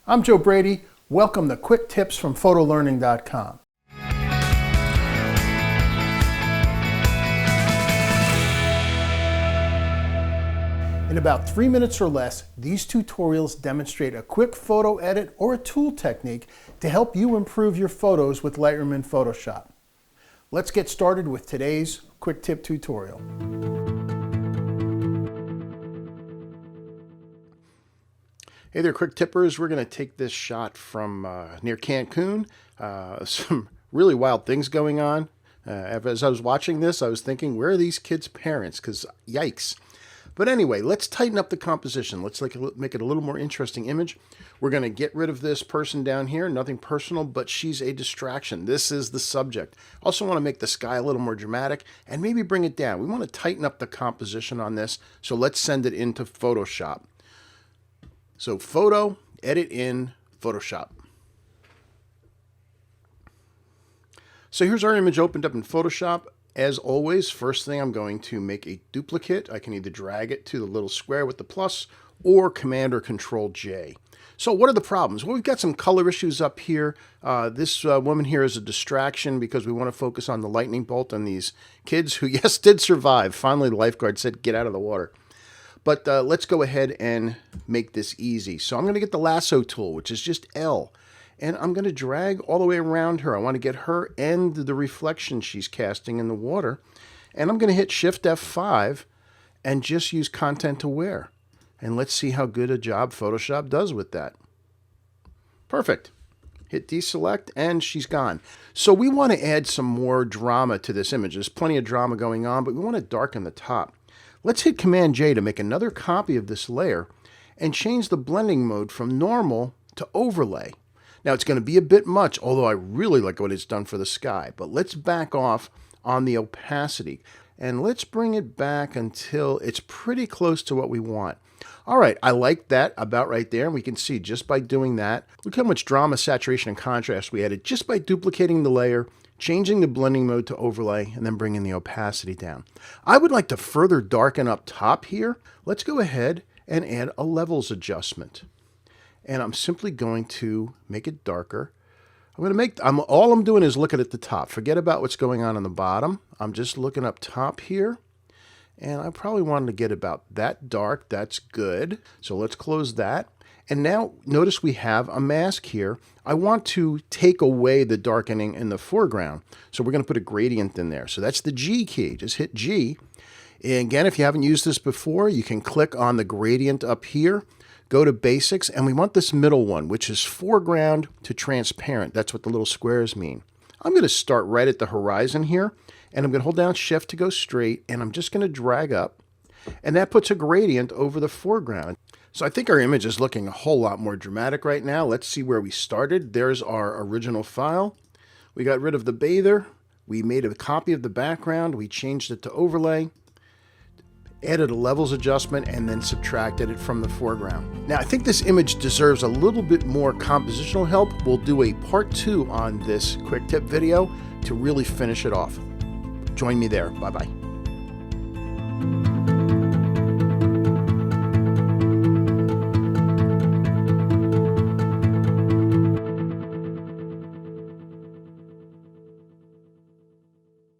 I'm Joe Brady. Welcome to Quick Tips from PhotoLearning.com. In about 3 minutes or less, these tutorials demonstrate a quick photo edit or a tool technique to help you improve your photos with Lightroom and Photoshop. Let's get started with today's quick tip tutorial. Hey there, quick tippers. We're going to take this shot from near Cancun. Some really wild things going on. As I was watching this, I was thinking, where are these kids' parents? Because yikes. But anyway, let's tighten up the composition. Let's make it a little more interesting image. We're going to get rid of this person down here. Nothing personal, but she's a distraction. This is the subject. Also want to make the sky a little more dramatic and maybe bring it down. We want to tighten up the composition on this. So let's send it into Photoshop. So photo, edit in Photoshop. So here's our image opened up in Photoshop. As always, first thing I'm going to make a duplicate. I can either drag it to the little square with the plus or Command or Control J. So what are the problems? Well, we've got some color issues up here. This woman here is a distraction because we want to focus on the lightning bolt on these kids who, yes, did survive. Finally, the lifeguard said, get out of the water. But let's go ahead and make this easy. So I'm going to get the lasso tool, which is just L. And I'm going to drag all the way around her. I want to get her and the reflection she's casting in the water. And I'm going to hit Shift F5 and just use Content Aware. And let's see how good a job Photoshop does with that. Perfect. Hit deselect and she's gone. So we want to add some more drama to this image. There's plenty of drama going on, but we want to darken the top. Let's hit Command J to make another copy of this layer and change the blending mode from normal to overlay. Now it's going to be a bit much, although I really like what it's done for the sky. But let's back off on the opacity and let's bring it back until it's pretty close to what we want. All right, I like that about right there. And we can see just by doing that, look how much drama, saturation, and contrast we added just by duplicating the layer, changing the blending mode to overlay, and then bringing the opacity down. I would like to further darken up top here. Let's go ahead and add a levels adjustment. And I'm simply going to make it darker. All I'm doing is looking at the top. Forget about what's going on the bottom. I'm just looking up top here. And I probably wanted to get about that dark. That's good. So let's close that. And now notice we have a mask here. I want to take away the darkening in the foreground. So we're going to put a gradient in there. So that's the G key. Just hit G. And again, if you haven't used this before, you can click on the gradient up here, go to basics, and we want this middle one, which is foreground to transparent. That's what the little squares mean. I'm going to start right at the horizon here, and I'm going to hold down Shift to go straight, and I'm just going to drag up, and that puts a gradient over the foreground. So I think our image is looking a whole lot more dramatic right now. Let's see where we started. There's our original file. We got rid of the bather. We made a copy of the background. We changed it to overlay, added a levels adjustment, and then subtracted it from the foreground. Now I think this image deserves a little bit more compositional help. We'll do a part 2 on this quick tip video to really finish it off. Join me there. Bye-bye.